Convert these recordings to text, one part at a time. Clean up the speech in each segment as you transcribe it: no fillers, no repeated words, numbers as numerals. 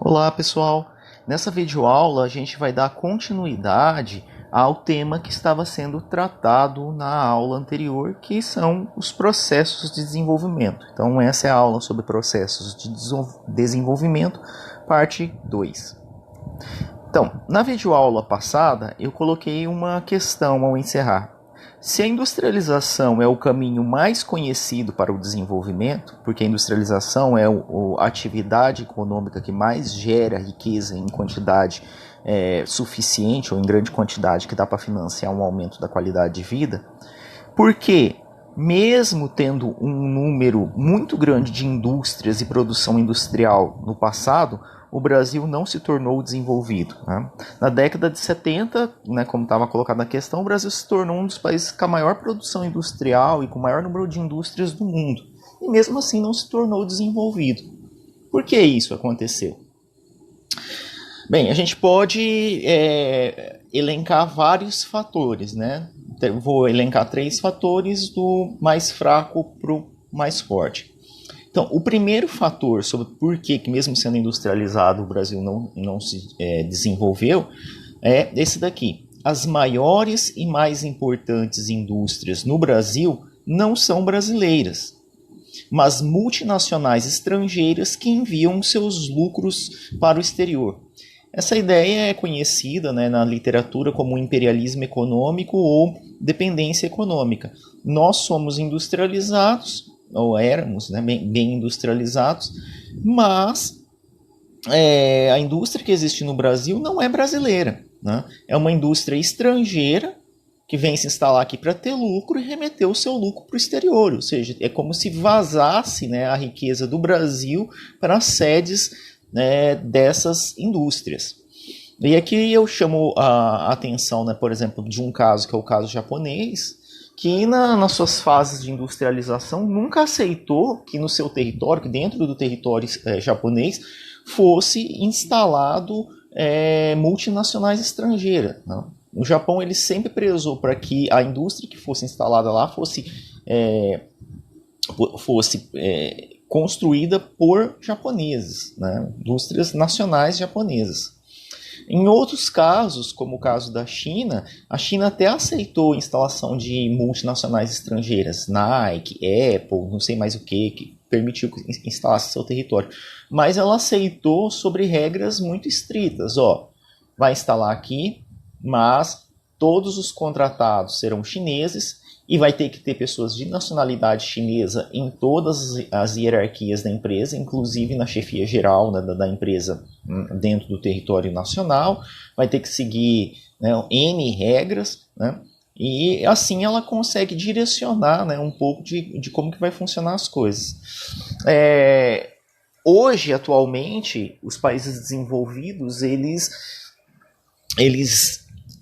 Olá pessoal, nessa videoaula a gente vai dar continuidade ao tema que estava sendo tratado na aula anterior, que são os processos de desenvolvimento. Então essa é a aula sobre processos de desenvolvimento, parte 2. Então, na videoaula passada eu coloquei uma questão ao encerrar. Se a industrialização é o caminho mais conhecido para o desenvolvimento, porque a industrialização é a atividade econômica que mais gera riqueza em quantidade suficiente ou em grande quantidade que dá para financiar um aumento da qualidade de vida, porque mesmo tendo um número muito grande de indústrias e produção industrial no passado, o Brasil não se tornou desenvolvido. Né? Na década de 70, como estava colocado na questão, o Brasil se tornou um dos países com a maior produção industrial e com o maior número de indústrias do mundo. E mesmo assim não se tornou desenvolvido. Por que isso aconteceu? Bem, a gente pode elencar vários fatores. Né? Vou elencar 3 fatores, do mais fraco para o mais forte. Então, o primeiro fator sobre por que mesmo sendo industrializado, o Brasil não se desenvolveu é esse daqui. As maiores e mais importantes indústrias no Brasil não são brasileiras, mas multinacionais estrangeiras que enviam seus lucros para o exterior. Essa ideia é conhecida, na literatura como imperialismo econômico ou dependência econômica. Nós somos industrializados, ou éramos bem industrializados, mas a indústria que existe no Brasil não é brasileira. Né? É uma indústria estrangeira que vem se instalar aqui para ter lucro e remeter o seu lucro para o exterior. Ou seja, é como se vazasse a riqueza do Brasil para as sedes dessas indústrias. E aqui eu chamo a atenção, por exemplo, de um caso que é o caso japonês, que nas suas fases de industrialização nunca aceitou que no seu território, que dentro do território japonês, fosse instalado multinacionais estrangeiras. Não? O Japão ele sempre prezou para que a indústria que fosse instalada lá fosse construída por japoneses, indústrias nacionais japonesas. Em outros casos, como o caso da China, a China até aceitou a instalação de multinacionais estrangeiras, Nike, Apple, não sei mais o que permitiu que instalasse seu território. Mas ela aceitou sobre regras muito estritas. Vai instalar aqui, mas todos os contratados serão chineses e vai ter que ter pessoas de nacionalidade chinesa em todas as hierarquias da empresa, inclusive na chefia geral da empresa dentro do território nacional. Vai ter que seguir N regras, e assim ela consegue direcionar um pouco de como que vai funcionar as coisas. Hoje, atualmente, os países desenvolvidos, eles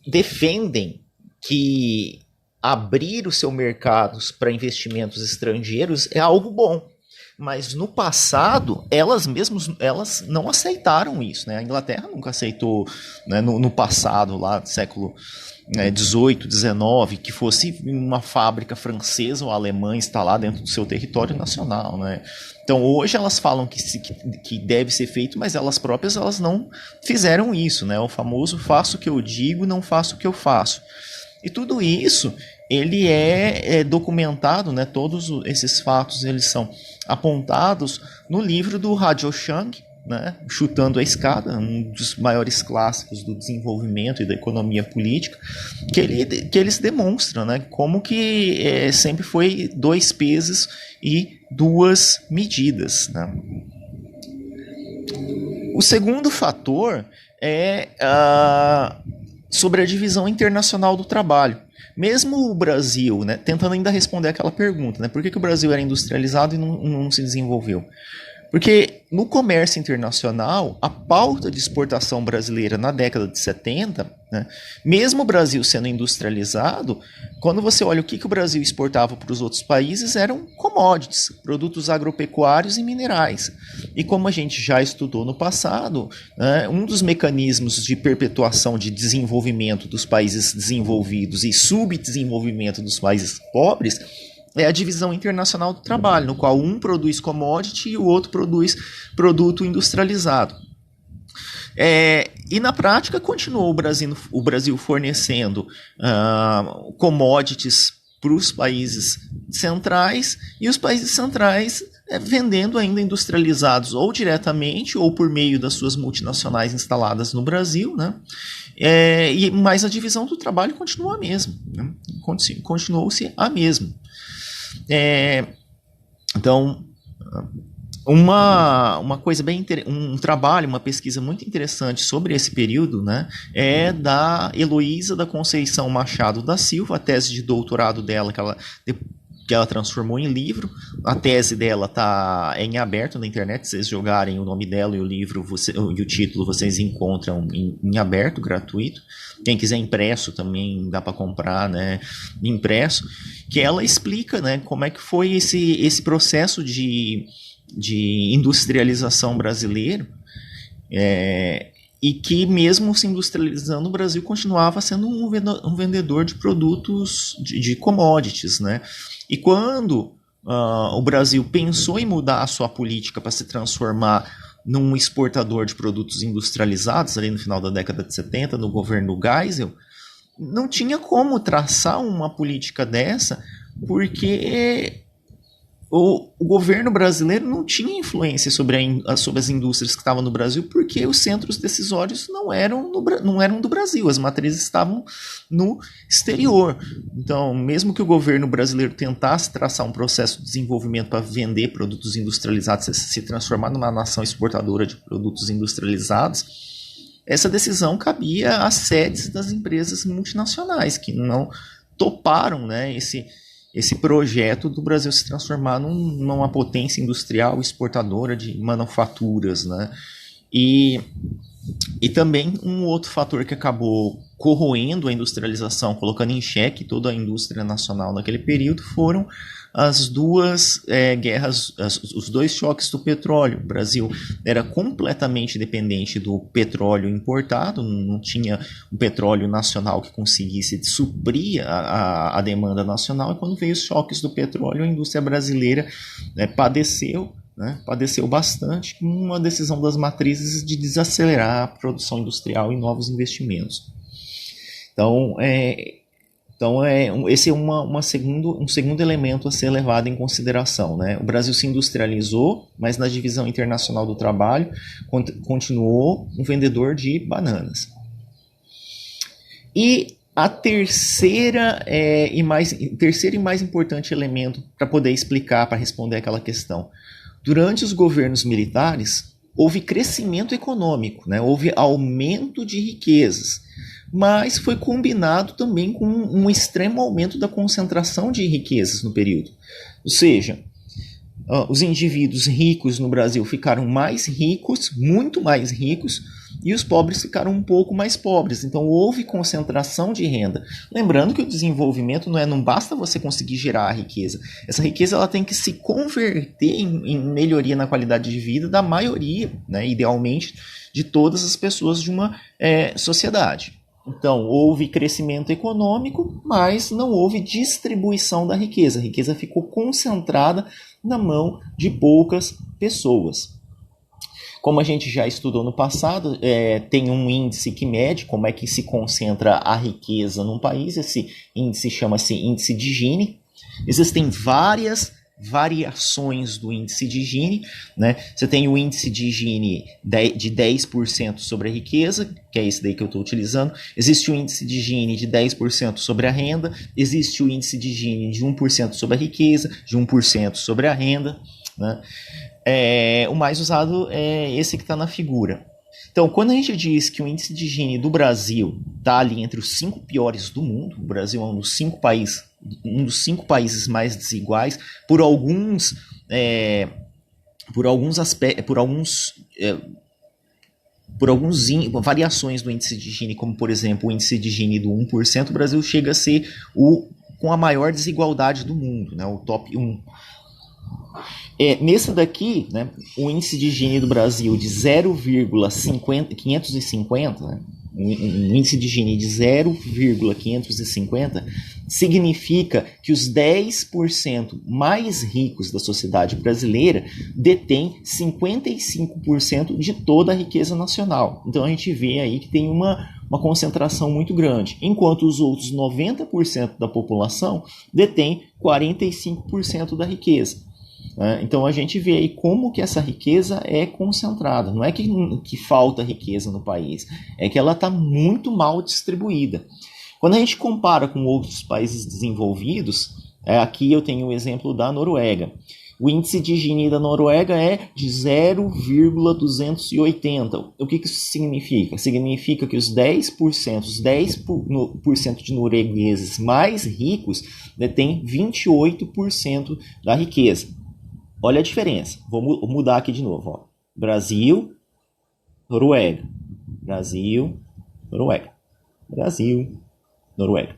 defendem que abrir os seus mercados para investimentos estrangeiros é algo bom. Mas no passado, elas não aceitaram isso. A Inglaterra nunca aceitou, no passado, lá do século XVIII, XIX, que fosse uma fábrica francesa ou alemã instalada dentro do seu território nacional. Então hoje elas falam que deve ser feito, mas elas próprias não fizeram isso. O famoso faço o que eu digo, não faço o que eu faço. E tudo isso ele é documentado, todos esses fatos eles são apontados no livro do Hajio Chang, Chutando a Escada, um dos maiores clássicos do desenvolvimento e da economia política, que eles demonstram como que sempre foi 2 pesos e 2 medidas. O segundo fator é sobre a divisão internacional do trabalho. Mesmo o Brasil, tentando ainda responder aquela pergunta, por que o Brasil era industrializado e não se desenvolveu? Porque no comércio internacional, a pauta de exportação brasileira na década de 70, mesmo o Brasil sendo industrializado, quando você olha o que o Brasil exportava para os outros países, eram commodities, produtos agropecuários e minerais. E como a gente já estudou no passado, um dos mecanismos de perpetuação de desenvolvimento dos países desenvolvidos e subdesenvolvimento dos países pobres é a divisão internacional do trabalho, no qual um produz commodity e o outro produz produto industrializado. E na prática continuou o Brasil fornecendo commodities para os países centrais, e os países centrais vendendo ainda industrializados ou diretamente ou por meio das suas multinacionais instaladas no Brasil, né? Mas a divisão do trabalho continuou a mesma, né? Continuou-se a mesma. Então, uma coisa um trabalho, uma pesquisa muito interessante sobre esse período, né, é da Heloísa da Conceição Machado da Silva, a tese de doutorado dela que ela transformou em livro. A tese dela está em aberto na internet, se vocês jogarem o nome dela e o livro e o título, vocês encontram em aberto, gratuito. Quem quiser impresso também dá para comprar, né, impresso, que ela explica, né, como é que foi esse processo de industrialização brasileiro, e que mesmo se industrializando, o Brasil continuava sendo um vendedor de produtos, de commodities, né? E quando o Brasil pensou em mudar a sua política para se transformar num exportador de produtos industrializados, ali no final da década de 70, no governo Geisel, não tinha como traçar uma política dessa, porque o governo brasileiro não tinha influência sobre as indústrias que estavam no Brasil, porque os centros decisórios não eram do Brasil, as matrizes estavam no exterior. Então, mesmo que o governo brasileiro tentasse traçar um processo de desenvolvimento para vender produtos industrializados, se transformar numa nação exportadora de produtos industrializados, essa decisão cabia às sedes das empresas multinacionais, que não toparam, né, esse projeto do Brasil se transformar numa potência industrial exportadora de manufaturas, né? E também um outro fator que acabou corroendo a industrialização, colocando em xeque toda a indústria nacional naquele período, foram as duas guerras, os dois choques do petróleo. O Brasil era completamente dependente do petróleo importado, não tinha um petróleo nacional que conseguisse suprir a demanda nacional, e quando veio os choques do petróleo, a indústria brasileira padeceu bastante, com uma decisão das matrizes de desacelerar a produção industrial e novos investimentos. Então, esse é um segundo elemento a ser levado em consideração, né? O Brasil se industrializou, mas na divisão internacional do trabalho continuou um vendedor de bananas. E a terceiro e mais importante elemento para poder explicar, para responder aquela questão. Durante os governos militares, houve crescimento econômico, né? Houve aumento de riquezas, mas foi combinado também com um extremo aumento da concentração de riquezas no período. Ou seja, os indivíduos ricos no Brasil ficaram mais ricos, muito mais ricos, e os pobres ficaram um pouco mais pobres. Então houve concentração de renda. Lembrando que o desenvolvimento não basta você conseguir gerar a riqueza. Essa riqueza ela tem que se converter em melhoria na qualidade de vida da maioria, né, idealmente, de todas as pessoas de uma sociedade. Então, houve crescimento econômico, mas não houve distribuição da riqueza. A riqueza ficou concentrada na mão de poucas pessoas. Como a gente já estudou no passado, tem um índice que mede como é que se concentra a riqueza num país. Esse índice chama-se índice de Gini. Existem várias variações do índice de Gini, né? Você tem o índice de Gini de 10% sobre a riqueza, que é esse daí que eu estou utilizando. Existe o índice de Gini de 10% sobre a renda. Existe o índice de Gini de 1% sobre a riqueza, de 1% sobre a renda, né? O mais usado é esse que está na figura. Então, quando a gente diz que o índice de Gini do Brasil está ali entre os 5 piores do mundo, o Brasil é um dos 5 países mais desiguais, por algumas variações do índice de Gini, como por exemplo o índice de Gini do 1%, o Brasil chega a ser com a maior desigualdade do mundo, né, o top 1. Nesse daqui, né, o índice de Gini do Brasil de 0,550, né, um índice de Gini de 0,550 significa que os 10% mais ricos da sociedade brasileira detêm 55% de toda a riqueza nacional. Então a gente vê aí que tem uma concentração muito grande, enquanto os outros 90% da população detêm 45% da riqueza. Então a gente vê aí como que essa riqueza é concentrada. Não é que falta riqueza no país, é que ela está muito mal distribuída. Quando a gente compara com outros países desenvolvidos, aqui eu tenho o exemplo da Noruega. O índice de Gini da Noruega é de 0,280. O que isso significa? Significa que os 10% de noruegueses mais ricos detêm 28% da riqueza. Olha a diferença. Vou mudar aqui de novo. Ó. Brasil, Noruega. Brasil, Noruega. Brasil, Noruega.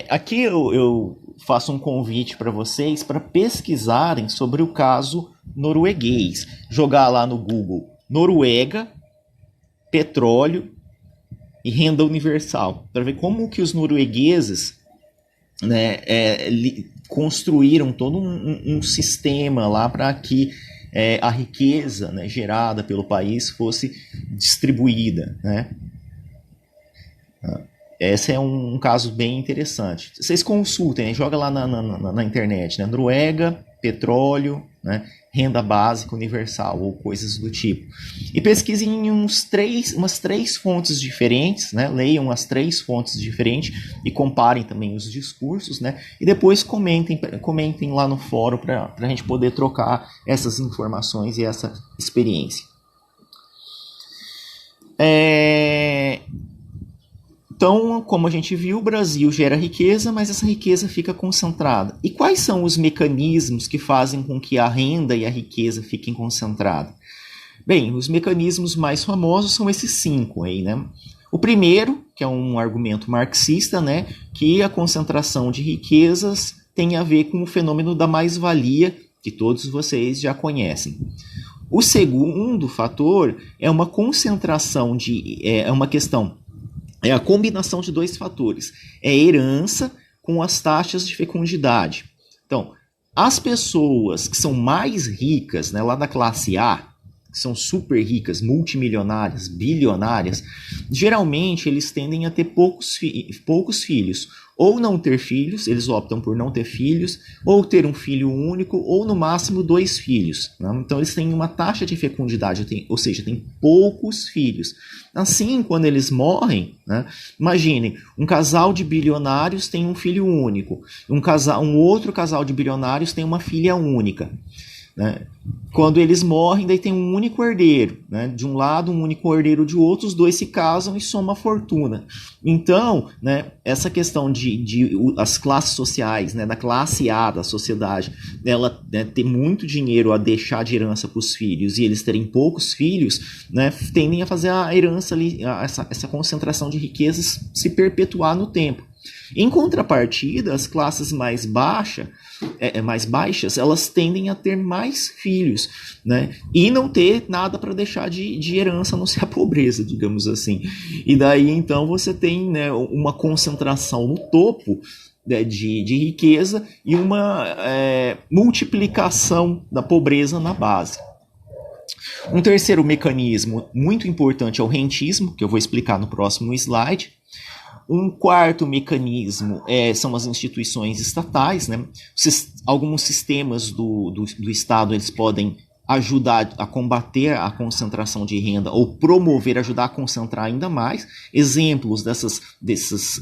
Aqui eu faço um convite para vocês para pesquisarem sobre o caso norueguês. Jogar lá no Google Noruega, petróleo e renda universal. Para ver como que os noruegueses, né, construíram todo um sistema lá para que a riqueza, né, gerada pelo país fosse distribuída, né? Esse é um caso bem interessante. Vocês consultem, né? Joga lá na internet, né? Noruega, petróleo, né? Renda básica universal ou coisas do tipo. E pesquisem em umas três fontes diferentes, né? Leiam as 3 fontes diferentes e comparem também os discursos, né? E depois comentem lá no fórum para a gente poder trocar essas informações e essa experiência. Então, como a gente viu, o Brasil gera riqueza, mas essa riqueza fica concentrada. E quais são os mecanismos que fazem com que a renda e a riqueza fiquem concentradas? Bem, os mecanismos mais famosos são esses 5 aí, né? O primeiro, que é um argumento marxista, né, que a concentração de riquezas tem a ver com o fenômeno da mais-valia, que todos vocês já conhecem. O segundo fator é uma concentração é a combinação de 2 fatores. É herança com as taxas de fecundidade. Então, as pessoas que são mais ricas, né, lá da classe A, que são super ricas, multimilionárias, bilionárias, geralmente eles tendem a ter poucos filhos. Ou não ter filhos, eles optam por não ter filhos, ou ter um filho único, ou no máximo 2 filhos. Né? Então eles têm uma taxa de fecundidade, ou seja, têm poucos filhos. Assim, quando eles morrem, né, imaginem, um casal de bilionários tem um filho único, um outro casal de bilionários tem uma filha única. Né? Quando eles morrem, daí tem um único herdeiro, né? De um lado, um único herdeiro de outro, os dois se casam e somam a fortuna. Então, né, essa questão de as classes sociais, né, da classe A da sociedade, ela, né, ter muito dinheiro a deixar de herança para os filhos e eles terem poucos filhos, né, tendem a fazer a herança ali, essa concentração de riquezas se perpetuar no tempo. Em contrapartida, as classes mais baixas, elas tendem a ter mais filhos, né? E não ter nada para deixar de herança, a não ser a pobreza, digamos assim. E daí, então, você tem, né, uma concentração no topo, né, de riqueza e uma multiplicação da pobreza na base. Um terceiro mecanismo muito importante é o rentismo, que eu vou explicar no próximo slide. Um quarto mecanismo são as instituições estatais, né? Alguns sistemas do Estado eles podem ajudar a combater a concentração de renda ou ajudar a concentrar ainda mais. Exemplos desses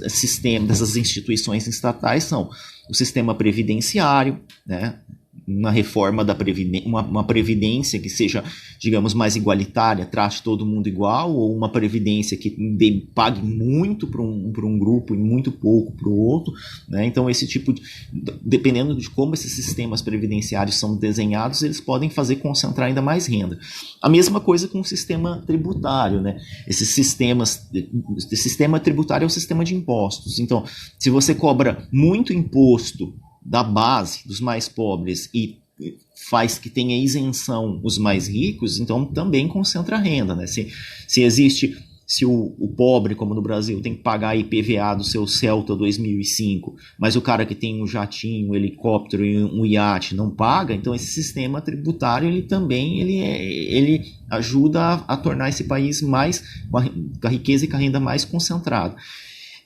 sistemas, dessas instituições estatais são o sistema previdenciário, né? Uma reforma uma previdência que seja, digamos, mais igualitária, trate todo mundo igual, ou uma previdência que pague muito para um grupo e muito pouco para o outro, né? Então, esse tipo dependendo de como esses sistemas previdenciários são desenhados, eles podem fazer concentrar ainda mais renda. A mesma coisa com o sistema tributário, né? Esse sistema tributário é o sistema de impostos. Então, se você cobra muito imposto da base, dos mais pobres, e faz que tenha isenção os mais ricos, então também concentra a renda, né? Se o pobre, como no Brasil, tem que pagar IPVA do seu Celta 2005, mas o cara que tem um jatinho, um helicóptero e um iate não paga, então esse sistema tributário ele ajuda a tornar esse país mais, com a riqueza e com a renda mais concentrada,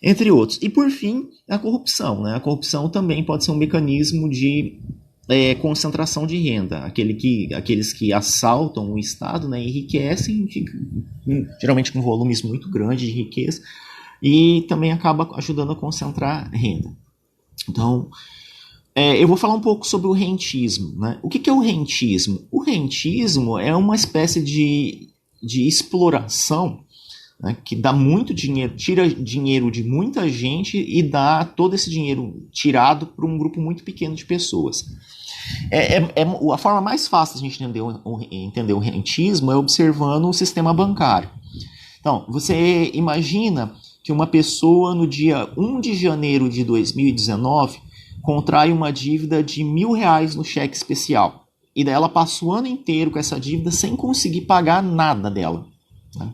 entre outros. E por fim, a corrupção, né? A corrupção também pode ser um mecanismo de concentração de renda, aqueles que assaltam o Estado, né, enriquecem, geralmente com volumes muito grandes de riqueza, e também acaba ajudando a concentrar renda. Então, eu vou falar um pouco sobre o rentismo, né? O que é o rentismo? O rentismo é uma espécie de exploração, né, que dá muito dinheiro, tira dinheiro de muita gente e dá todo esse dinheiro tirado para um grupo muito pequeno de pessoas. A forma mais fácil de a gente entender o rentismo é observando o sistema bancário. Então, você imagina que uma pessoa no dia 1 de janeiro de 2019 contrai uma dívida de R$1.000 no cheque especial. E daí ela passa o ano inteiro com essa dívida sem conseguir pagar nada dela, né?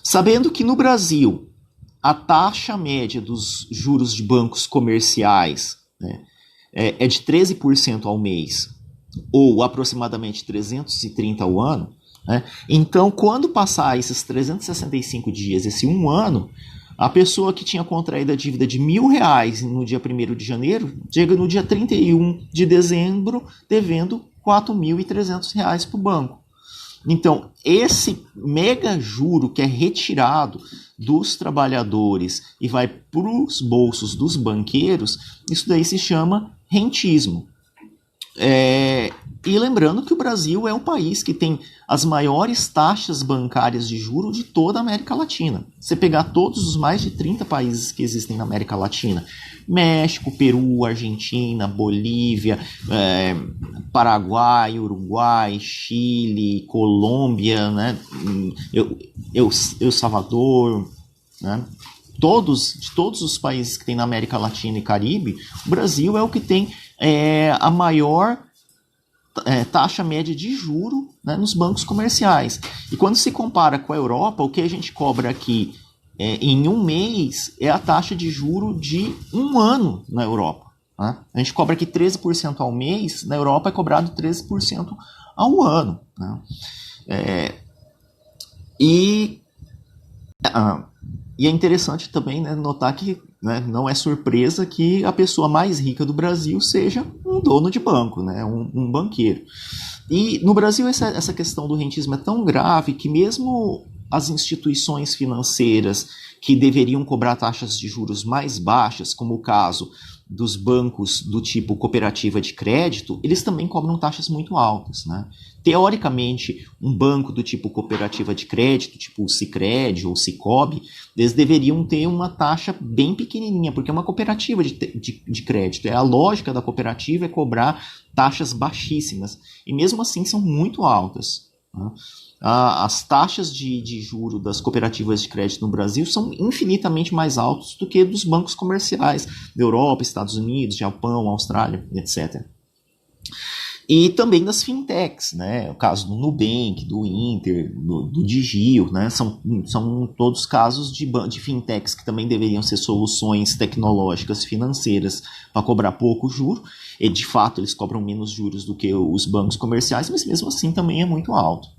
Sabendo que no Brasil a taxa média dos juros de bancos comerciais, né, é de 13% ao mês, ou aproximadamente 330 ao ano, né? Então, quando passar esses 365 dias, esse um ano, a pessoa que tinha contraído a dívida de R$1.000 no dia 1º de janeiro, chega no dia 31 de dezembro devendo R$4.300 para o banco. Então, esse mega juro que é retirado dos trabalhadores e vai para os bolsos dos banqueiros, isso daí se chama rentismo. E lembrando que o Brasil é o país que tem as maiores taxas bancárias de juros de toda a América Latina. Você pegar todos os mais de 30 países que existem na América Latina, México, Peru, Argentina, Bolívia, Paraguai, Uruguai, Chile, Colômbia, né? El Salvador, né? De todos os países que tem na América Latina e Caribe, o Brasil é o que tem a maior taxa média de juro, né, nos bancos comerciais. E quando se compara com a Europa, o que a gente cobra aqui em um mês é a taxa de juro de um ano na Europa, né? A gente cobra aqui 13% ao mês, na Europa é cobrado 13% ao ano, né? E é interessante também, né, notar que, né, não é surpresa que a pessoa mais rica do Brasil seja um dono de banco, né, um banqueiro. E no Brasil essa questão do rentismo é tão grave que mesmo as instituições financeiras que deveriam cobrar taxas de juros mais baixas, como o caso dos bancos do tipo cooperativa de crédito, eles também cobram taxas muito altas, né? Teoricamente, um banco do tipo cooperativa de crédito, tipo o Sicredi ou o Sicobi, eles deveriam ter uma taxa bem pequenininha, porque é uma cooperativa de crédito. A lógica da cooperativa é cobrar taxas baixíssimas, e mesmo assim são muito altas, né? As taxas de juro das cooperativas de crédito no Brasil são infinitamente mais altas do que dos bancos comerciais da Europa, Estados Unidos, Japão, Austrália, etc. E também das fintechs, né? O caso do Nubank, do Inter, do Digio, né? São todos casos de fintechs que também deveriam ser soluções tecnológicas financeiras para cobrar pouco juro. E de fato eles cobram menos juros do que os bancos comerciais, mas mesmo assim também é muito alto.